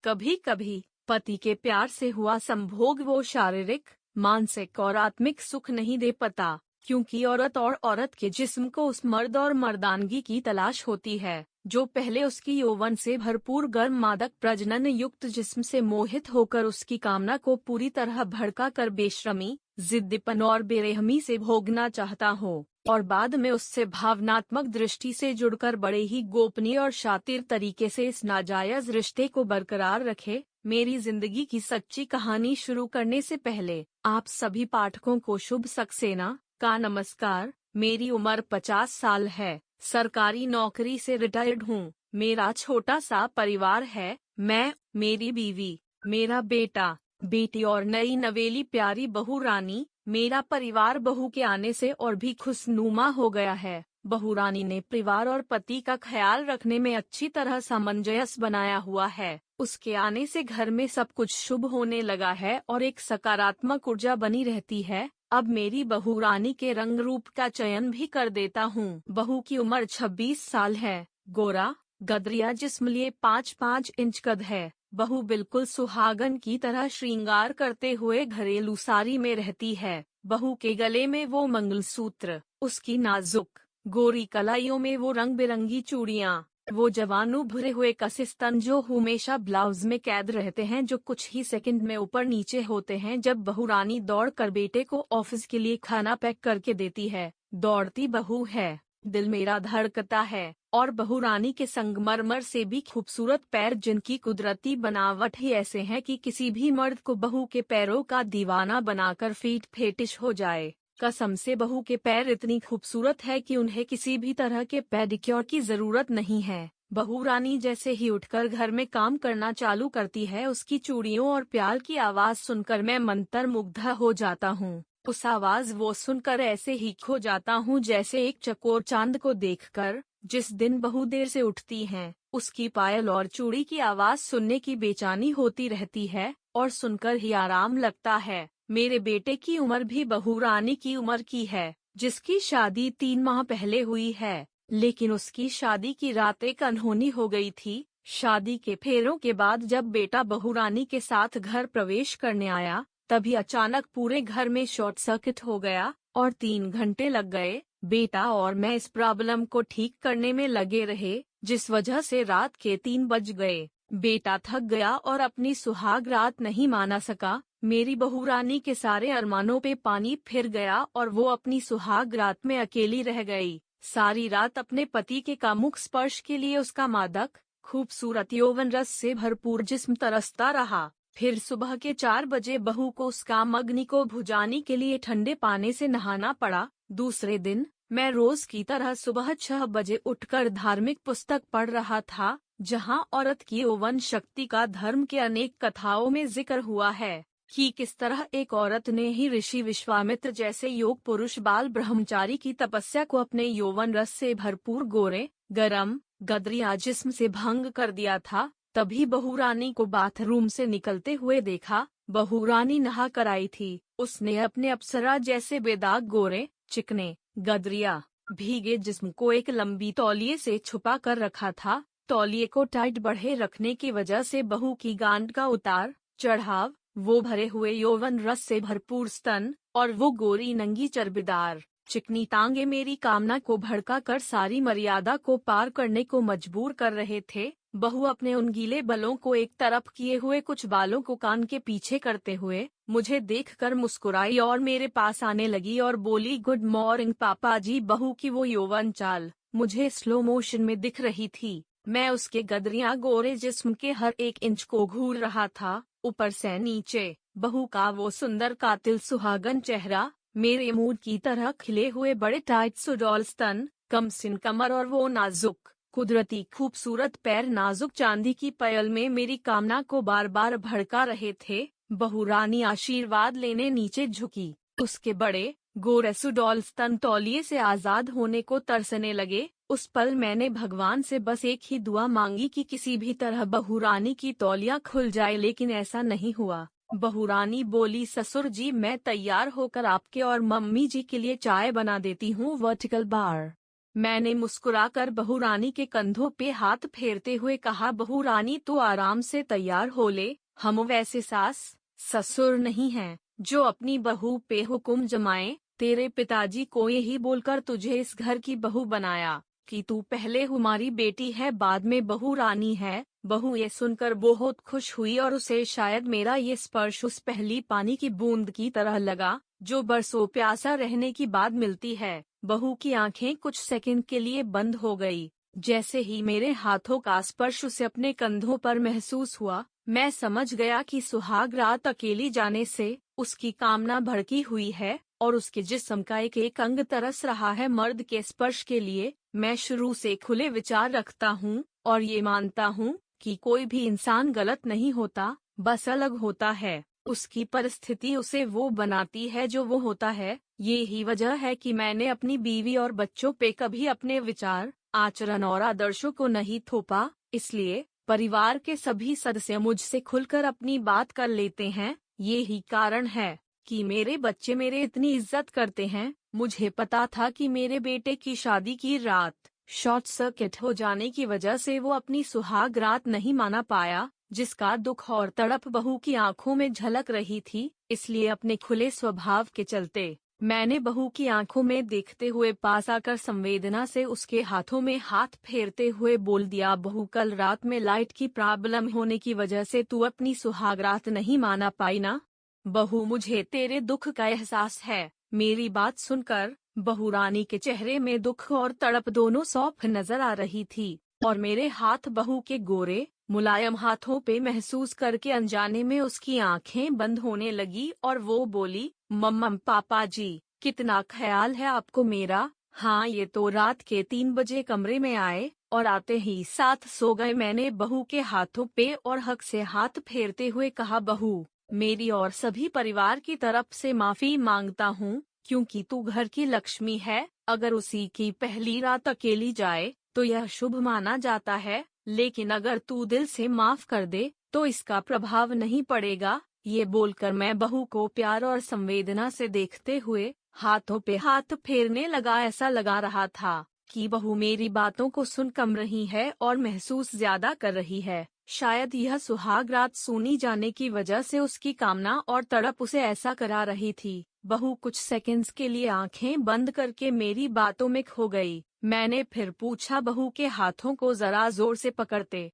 कभी कभी पति के प्यार से हुआ संभोग वो शारीरिक, मानसिक और आत्मिक सुख नहीं दे पाता, क्योंकि औरत और औरत के जिस्म को उस मर्द और मर्दानगी की तलाश होती है जो पहले उसकी यौवन से भरपूर गर्म मादक प्रजनन युक्त जिस्म से मोहित होकर उसकी कामना को पूरी तरह भड़का कर बेशर्मी, जिद्दीपन और बेरहमी से भोगना चाहता हो, और बाद में उससे भावनात्मक दृष्टि से जुड़कर बड़े ही गोपनीय और शातिर तरीके से इस नाजायज रिश्ते को बरकरार रखे। मेरी जिंदगी की सच्ची कहानी शुरू करने से पहले आप सभी पाठकों को शुभ सक्सेना का नमस्कार। मेरी उम्र 50 साल है, सरकारी नौकरी से रिटायर्ड हूँ। मेरा छोटा सा परिवार है, मैं, मेरी बीवी, मेरा बेटा, बेटी और नई नवेली प्यारी बहू रानी। मेरा परिवार बहू के आने से और भी खुशनुमा हो गया है। बहू रानी ने परिवार और पति का ख्याल रखने में अच्छी तरह सामंजस्य बनाया हुआ है। उसके आने से घर में सब कुछ शुभ होने लगा है और एक सकारात्मक ऊर्जा बनी रहती है। अब मेरी बहू रानी के रंग रूप का चयन भी कर देता हूँ। बहू की उम्र 26 साल है, गोरा, गदरिया जिस्म लिए 5-5 इंच कद है। बहू बिल्कुल सुहागन की तरह श्रृंगार करते हुए घरेलू साड़ी में रहती है। बहू के गले में वो मंगलसूत्र, उसकी नाजुक गोरी कलाइयों में वो रंग बिरंगी चूड़ियाँ, वो जवानों भरे हुए कसे स्तन जो हमेशा ब्लाउज में कैद रहते हैं, जो कुछ ही सेकंड में ऊपर नीचे होते हैं जब बहू रानी दौड़ कर बेटे को ऑफिस के लिए खाना पैक करके देती है। दौड़ती बहू है, दिल मेरा धड़कता है। और बहू रानी के संगमरमर से भी खूबसूरत पैर, जिनकी कुदरती बनावट ही ऐसे हैं कि किसी भी मर्द को बहू के पैरों का दीवाना बनाकर फीट फेटिश हो जाए। कसम से बहू के पैर इतनी खूबसूरत है कि उन्हें किसी भी तरह के पेडिक्योर की जरूरत नहीं है। बहू रानी जैसे ही उठकर घर में काम करना चालू करती है, उसकी चूड़ियों और प्याल की आवाज सुनकर मैं मंत्रमुग्ध हो जाता हूँ। उस आवाज वो सुनकर ऐसे ही खो जाता हूँ जैसे एक चकोर चांद को देखकर। जिस दिन बहू देर से उठती हैं, उसकी पायल और चूड़ी की आवाज सुनने की बेचैनी होती रहती है और सुनकर ही आराम लगता है। मेरे बेटे की उम्र भी बहू रानी की उम्र की है, जिसकी शादी 3 माह पहले हुई है, लेकिन उसकी शादी की रात एक अनहोनी हो गई थी। शादी के फेरों के बाद जब बेटा बहू रानी के साथ घर प्रवेश करने आया, तभी अचानक पूरे घर में शॉर्ट सर्किट हो गया और 3 घंटे लग गए। बेटा और मैं इस प्रॉब्लम को ठीक करने में लगे रहे, जिस वजह से रात के 3 बज गए। बेटा थक गया और अपनी सुहाग रात नहीं माना सका। मेरी बहू रानी के सारे अरमानों पे पानी फिर गया और वो अपनी सुहाग रात में अकेली रह गई। सारी रात अपने पति के कामुक स्पर्श के लिए उसका मादक, खूबसूरत यौवन रस से भरपूर जिस्म तरसता रहा। फिर सुबह के 4 बजे बहू को उस काम अग्नि को बुझाने के लिए ठंडे पानी से नहाना पड़ा। दूसरे दिन मैं रोज की तरह सुबह 6 बजे उठकर धार्मिक पुस्तक पढ़ रहा था, जहां औरत की यौवन शक्ति का धर्म के अनेक कथाओं में जिक्र हुआ है कि किस तरह एक औरत ने ही ऋषि विश्वामित्र जैसे योग पुरुष बाल ब्रह्मचारी की तपस्या को अपने यौवन रस से भरपूर गोरे, गरम, गदरिया जिस्म से भंग कर दिया था। तभी बहू रानी को बाथरूम से निकलते हुए देखा। बहू रानी नहा कर आई थी। उसने अपने अप्सरा जैसे बेदाग गोरे, चिकने, गदरिया, भीगे जिस्म को एक लंबी तौलिए से छुपा कर रखा था। तौलिए को टाइट बढ़े रखने की वजह से बहू की गांड का उतार चढ़ाव, वो भरे हुए यौवन रस से भरपूर स्तन और वो गोरी नंगी चर्बीदार चिकनी टांगे मेरी कामना को भड़का कर सारी मर्यादा को पार करने को मजबूर कर रहे थे। बहू अपने उन गीले बलों को एक तरफ किए हुए कुछ बालों को कान के पीछे करते हुए मुझे देखकर मुस्कुराई और मेरे पास आने लगी और बोली, गुड मॉर्निंग पापा जी। बहू की वो यौवन चाल मुझे स्लो मोशन में दिख रही थी। मैं उसके गदरिया गोरे जिस्म के हर एक इंच को घूर रहा था, ऊपर से नीचे। बहू का वो सुंदर कातिल सुहागन चेहरा, मेरे मूड की तरह खिले हुए बड़े टाइट सुडौल स्तन, कमसिन कमर और वो नाजुक कुदरती खूबसूरत पैर नाजुक चांदी की पायल में मेरी कामना को बार बार भड़का रहे थे। बहू रानी आशीर्वाद लेने नीचे झुकी। उसके बड़े गोरे सुडौल स्तन तौलिए से आजाद होने को तरसने लगे। उस पल मैंने भगवान से बस एक ही दुआ मांगी कि किसी भी तरह बहू रानी की तौलिया खुल जाए, लेकिन ऐसा नहीं हुआ। बहू रानी बोली, ससुर जी मैं तैयार होकर आपके और मम्मी जी के लिए चाय बना देती हूँ। Vertical bar. मैंने मुस्कुराकर बहू रानी के कंधों पे हाथ फेरते हुए कहा, बहू रानी तो आराम से तैयार हो ले, हम वैसे सास ससुर नहीं हैं जो अपनी बहू पे हुक्म जमाए। तेरे पिताजी को यही बोलकर तुझे इस घर की बहू बनाया कि तू पहले हमारी बेटी है बाद में बहू रानी है। बहू ये सुनकर बहुत खुश हुई और उसे शायद मेरा ये स्पर्श उस पहली पानी की बूंद की तरह लगा जो बरसों प्यासा रहने की बाद मिलती है। बहू की आंखें कुछ सेकंड के लिए बंद हो गई। जैसे ही मेरे हाथों का स्पर्श उसे अपने कंधों पर महसूस हुआ, मैं समझ गया कि सुहाग रात अकेली जाने से उसकी कामना भड़की हुई है और उसके जिस्म का एक एक अंग तरस रहा है मर्द के स्पर्श के लिए। मैं शुरू से खुले विचार रखता हूँ और ये मानता हूँ कि कोई भी इंसान गलत नहीं होता, बस अलग होता है। उसकी परिस्थिति उसे वो बनाती है जो वो होता है। ये ही वजह है कि मैंने अपनी बीवी और बच्चों पे कभी अपने विचार, आचरण और आदर्शों को नहीं थोपा। इसलिए परिवार के सभी सदस्य मुझसे खुलकर अपनी बात कर लेते हैं। ये ही कारण है कि मेरे बच्चे मेरे इतनी इज्जत करते हैं। मुझे पता था कि मेरे बेटे की शादी की रात शॉर्ट सर्किट हो जाने की वजह से वो अपनी सुहाग रात नहीं माना पाया, जिसका दुख और तड़प बहू की आंखों में झलक रही थी। इसलिए अपने खुले स्वभाव के चलते मैंने बहू की आंखों में देखते हुए पास आकर संवेदना से उसके हाथों में हाथ फेरते हुए बोल दिया, बहू कल रात में लाइट की प्रॉब्लम होने की वजह से तू अपनी सुहाग रात नहीं माना पाई ना। बहू मुझे तेरे दुख का एहसास है। मेरी बात सुनकर बहू रानी के चेहरे में दुख और तड़प दोनों सौंफ नजर आ रही थी और मेरे हाथ बहू के गोरे मुलायम हाथों पे महसूस करके अनजाने में उसकी आंखें बंद होने लगी और वो बोली, मम्मा पापा जी कितना ख्याल है आपको मेरा। हाँ ये तो रात के 3 बजे कमरे में आए और आते ही साथ सो गए। मैंने बहू के हाथों पे और हक से हाथ फेरते हुए कहा, बहू मेरी और सभी परिवार की तरफ से माफी मांगता हूँ क्योंकि तू घर की लक्ष्मी है। अगर उसी की पहली रात अकेली जाए तो यह शुभ माना जाता है, लेकिन अगर तू दिल से माफ कर दे तो इसका प्रभाव नहीं पड़ेगा। ये बोलकर मैं बहू को प्यार और संवेदना से देखते हुए हाथों पे हाथ फेरने लगा। ऐसा लगा रहा था कि बहू मेरी बातों को सुन कम रही है और महसूस ज्यादा कर रही है। शायद यह सुहाग रात सुनी जाने की वजह से उसकी कामना और तड़प उसे ऐसा करा रही थी। बहू कुछ सेकंड्स के लिए आंखें बंद करके मेरी बातों में खो गई। मैंने फिर पूछा, बहू के हाथों को जरा जोर से पकड़ते